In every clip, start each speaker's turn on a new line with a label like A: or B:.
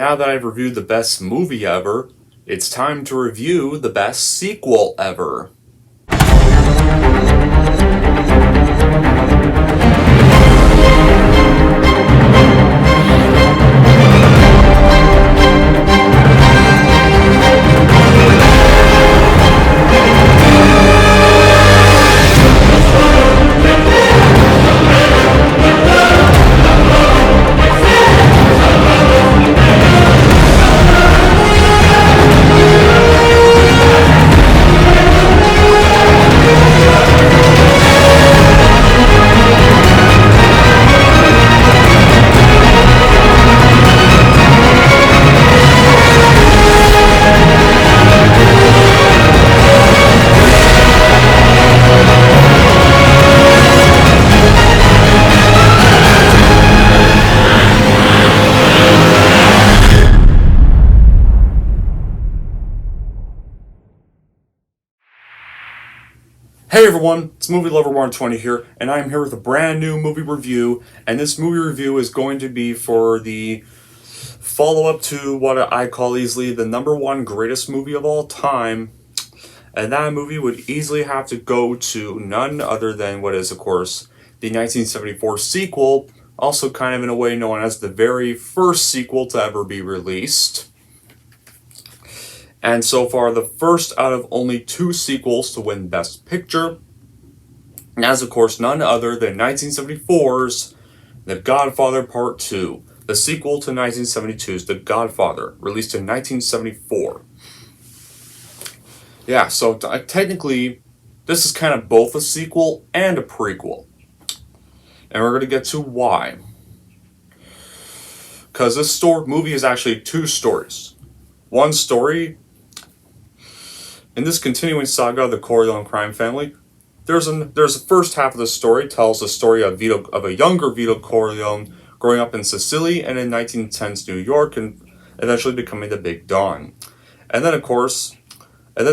A: Now that I've reviewed the best movie ever, it's time to review the best sequel ever. Hey everyone, it's Movie Lover 120 here, and I'm here with a brand new movie review, and this movie review is going to be for the follow-up to what I call easily the #1 greatest movie of all time, and that movie would easily have to go to none other than what is, of course, the 1974 sequel, also kind of in a way known as the very first sequel to ever be released. And so far, the first out of only 2 sequels to win Best Picture. And as, of course, none other than 1974's The Godfather Part 2, the sequel to 1972's The Godfather, released in 1974. Yeah, so technically, this is kind of both a sequel and a prequel. And we're going to get to why. Because this movie is actually 2 stories. One story, in this continuing saga of the Corleone crime family, there's the first half of the story tells the story of a younger Vito Corleone growing up in Sicily and in 1910's New York and eventually becoming the Big Don. And then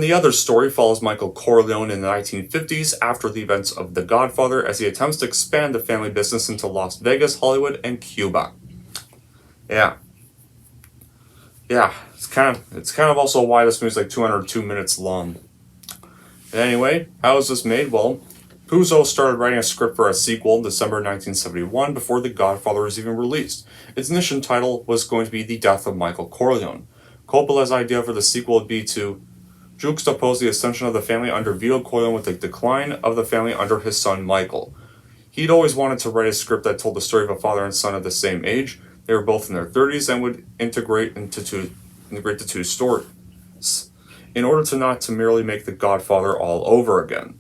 A: the other story follows Michael Corleone in the 1950s after the events of The Godfather as he attempts to expand the family business into Las Vegas, Hollywood, and Cuba. Yeah, it's kind of also why this movie's like 202 minutes long. Anyway, how was this made? Well, Puzo started writing a script for a sequel in December 1971 before The Godfather was even released. Its initial title was going to be The Death of Michael Corleone. Coppola's idea for the sequel would be to juxtapose the ascension of the family under Vito Corleone with the decline of the family under his son Michael. He'd always wanted to write a script that told the story of a father and son at the same age. They were both in their 30s and would integrate the 2 stories, in order to not to merely make The Godfather all over again.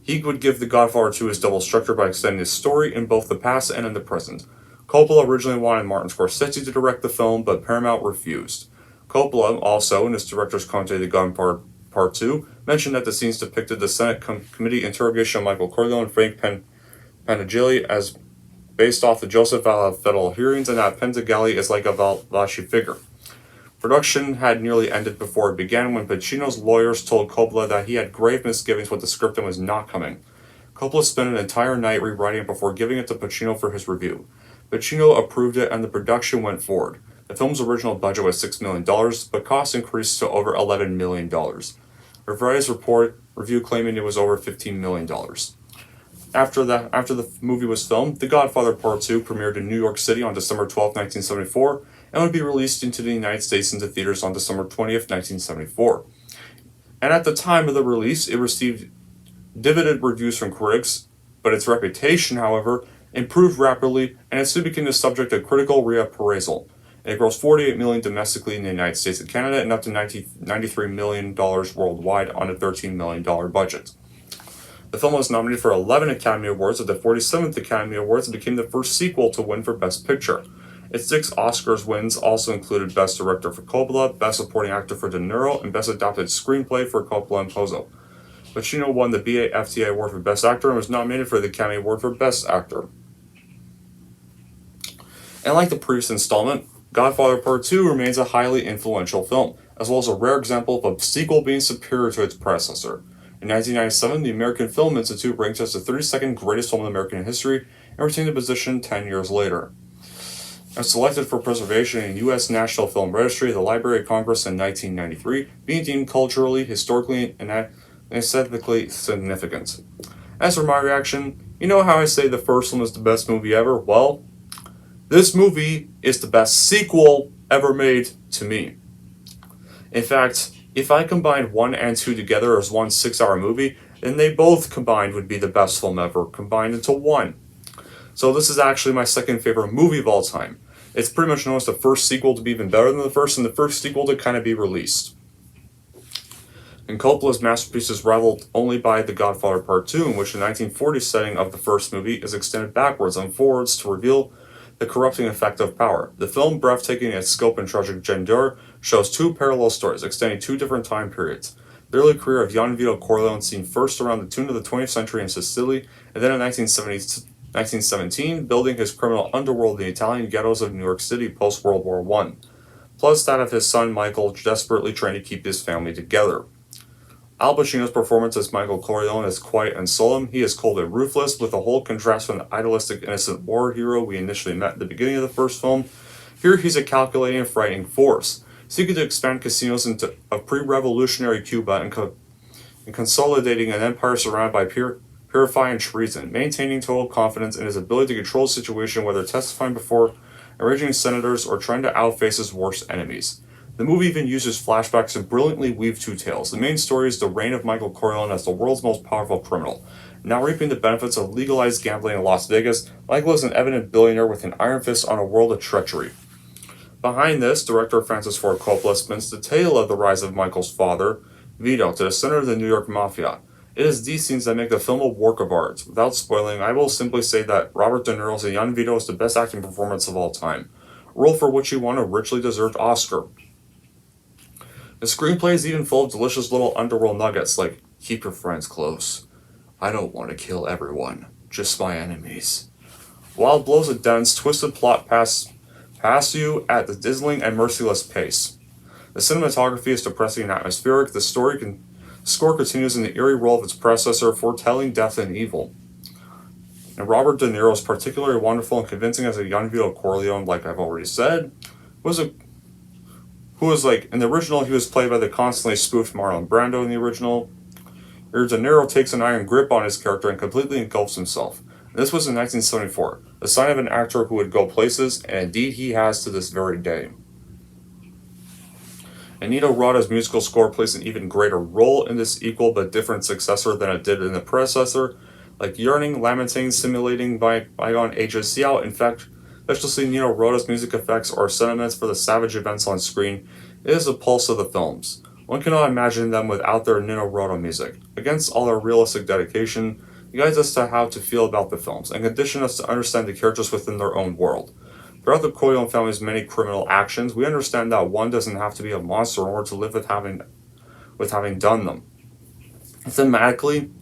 A: He would give The Godfather 2 his double structure by extending his story in both the past and in the present. Coppola originally wanted Martin Scorsese to direct the film, but Paramount refused. Coppola also, in his director's commentary to The Godfather Part 2, mentioned that the scenes depicted the Senate committee interrogation of Michael Corleone and Frank Pentageli as based off the Joseph federal hearings, and that Pentageli is like a Valachi figure. Production had nearly ended before it began when Pacino's lawyers told Coppola that he had grave misgivings with the script and was not coming. Coppola spent an entire night rewriting it before giving it to Pacino for his review. Pacino approved it and the production went forward. The film's original budget was $6 million, but costs increased to over $11 million. Variety review claiming it was over $15 million. After the movie was filmed, The Godfather Part 2 premiered in New York City on December 12, 1974, and would be released into the United States into theaters on December 20th, 1974. And at the time of the release, it received divided reviews from critics, but its reputation, however, improved rapidly, and it soon became the subject of critical reappraisal. It grossed $48 million domestically in the United States and Canada, and up to $93 million worldwide on a $13 million budget. The film was nominated for 11 Academy Awards at the 47th Academy Awards and became the first sequel to win for Best Picture. Its 6 Oscars wins also included Best Director for Coppola, Best Supporting Actor for De Niro, and Best Adapted Screenplay for Coppola and Puzo. Pacino won the BAFTA Award for Best Actor and was nominated for the Academy Award for Best Actor. And like the previous installment, Godfather Part 2 remains a highly influential film, as well as a rare example of a sequel being superior to its predecessor. In 1997, the American Film Institute ranked it as the 32nd greatest film in American history and retained the position 10 years later. and selected for preservation in U.S. National Film Registry of the Library of Congress in 1993, being deemed culturally, historically, and aesthetically significant. As for my reaction, you know how I say the first one is the best movie ever? Well, this movie is the best sequel ever made to me. In fact, if I combined 1 and 2 together as one 6-hour movie, then they both combined would be the best film ever, combined into one. So this is actually my second favorite movie of all time. It's pretty much known as the first sequel to be even better than the first, and the first sequel to kind of be released. And Coppola's masterpiece is rivaled only by The Godfather Part 2, in which the 1940s setting of the first movie is extended backwards and forwards to reveal the corrupting effect of power. The film, breathtaking in its scope and tragic grandeur, shows 2 parallel stories, extending 2 different time periods. The early career of Gian Vito Corleone, seen first around the turn of the 20th century in Sicily, and then in 1917, building his criminal underworld in the Italian ghettos of New York City post-World War I. Plus that of his son Michael, desperately trying to keep his family together. Al Pacino's performance as Michael Corleone is quiet and solemn. He is cold and ruthless, with a whole contrast from the idealistic, innocent war hero we initially met at the beginning of the first film. Here he's a calculating and frightening force, seeking to expand casinos into a pre-revolutionary Cuba and consolidating an empire surrounded by purifying treason, maintaining total confidence in his ability to control the situation, whether testifying before enraging senators or trying to outface his worst enemies. The movie even uses flashbacks to brilliantly weave 2 tales. The main story is the reign of Michael Corleone as the world's most powerful criminal. Now reaping the benefits of legalized gambling in Las Vegas, Michael is an evident billionaire with an iron fist on a world of treachery. Behind this, director Francis Ford Coppola spins the tale of the rise of Michael's father, Vito, to the center of the New York Mafia. It is these scenes that make the film a work of art. Without spoiling, I will simply say that Robert De Niro's young Vito is the best acting performance of all time, a role for which he won a richly deserved Oscar. The screenplay is even full of delicious little underworld nuggets like, keep your friends close. I don't want to kill everyone, just my enemies. Wild blows a dense, twisted plot pass you at the dazzling and merciless pace. The cinematography is depressing and atmospheric. The score continues in the eerie role of its predecessor, foretelling death and evil. And Robert De Niro is particularly wonderful and convincing as a young Vito Corleone, like I've already said, who was like, in the original, he was played by the constantly spoofed Marlon Brando in the original. Here, De Niro takes an iron grip on his character and completely engulfs himself. And this was in 1974, the sign of an actor who would go places, and indeed he has to this very day. And Nino Rada's musical score plays an even greater role in this equal but different successor than it did in the predecessor, like yearning, lamenting, simulating bygone ages. See how, in fact, especially Nino Rada's music effects or sentiments for the savage events on screen, it is the pulse of the films. One cannot imagine them without their Nino Rota music. Against all their realistic dedication, it guides us to how to feel about the films, and condition us to understand the characters within their own world. Throughout the Corleone family's many criminal actions, we understand that one doesn't have to be a monster in order to live with having done them. Thematically,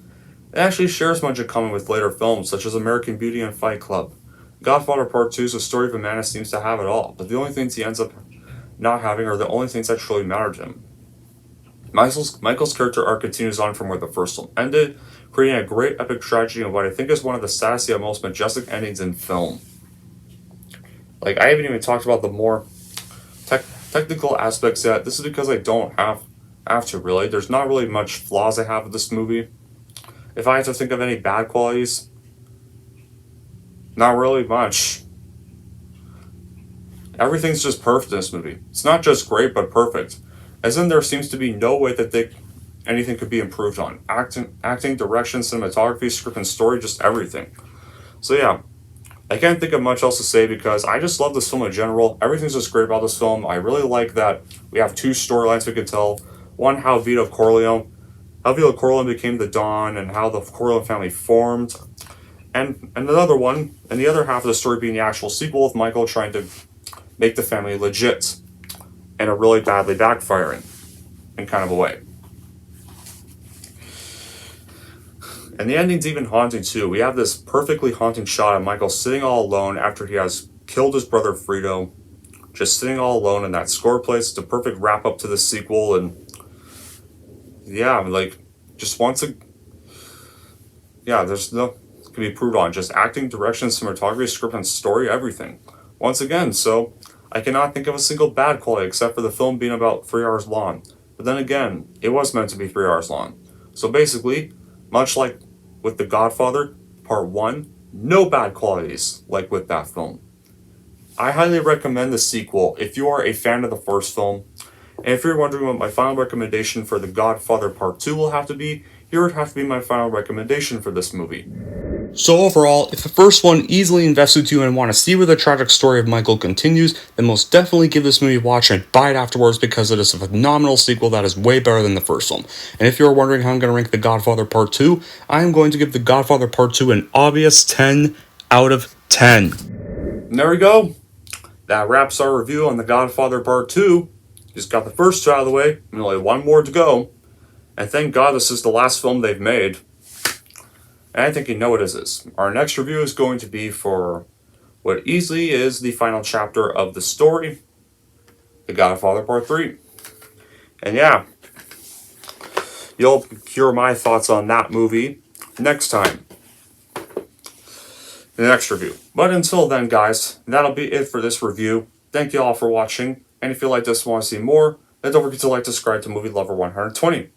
A: it actually shares much in common with later films, such as American Beauty and Fight Club. Godfather Part 2 is a story of a man who seems to have it all, but the only things he ends up not having are the only things that truly matter to him. Michael's character arc continues on from where the first film ended, creating a great epic tragedy and what I think is one of the saddest yet most majestic endings in film. Like, I haven't even talked about the more technical aspects yet. This is because I don't have to, really. There's not really much flaws I have with this movie. If I had to think of any bad qualities, not really much. Everything's just perfect in this movie. It's not just great, but perfect. As in, there seems to be no way that anything could be improved on. Acting, direction, cinematography, script, and story, just everything. So yeah, I can't think of much else to say because I just love this film in general. Everything's just great about this film. I really like that we have 2 storylines we can tell. One, how Vito Corleone became the Don, and how the Corleone family formed. And another one, and the other half of the story being the actual sequel of Michael trying to make the family legit, and a really badly backfiring in kind of a way. And the ending's even haunting too. We have this perfectly haunting shot of Michael sitting all alone after he has killed his brother Frito, just sitting all alone in that score place. It's the perfect wrap up to the sequel, and yeah, like, just wants to, yeah, there's no can be improved on. Just acting, direction, cinematography, script, and story, everything. once again, so I cannot think of a single bad quality except for the film being about 3 hours long. But then again, it was meant to be 3 hours long. So basically, much like with The Godfather, Part 1, no bad qualities like with that film. I highly recommend the sequel if you are a fan of the first film. And if you're wondering what my final recommendation for The Godfather Part 2 will have to be, here would have to be my final recommendation for this movie. So overall, if the first one easily invested you and want to see where the tragic story of Michael continues, then most definitely give this movie a watch and buy it afterwards because it is a phenomenal sequel that is way better than the first film. And if you're wondering how I'm going to rank The Godfather Part 2, I am going to give The Godfather Part 2 an obvious 10 out of 10. And there we go. That wraps our review on The Godfather Part 2. Just got the first two out of the way, and only one more to go. And thank God this is the last film they've made. And I think you know what it is. Our next review is going to be for what easily is the final chapter of the story, The Godfather Part 3. And yeah, you'll hear my thoughts on that movie next time. The next review. But until then, guys, that'll be it for this review. Thank you all for watching. And if you like this and want to see more, then don't forget to like, subscribe to Movie Lover 120.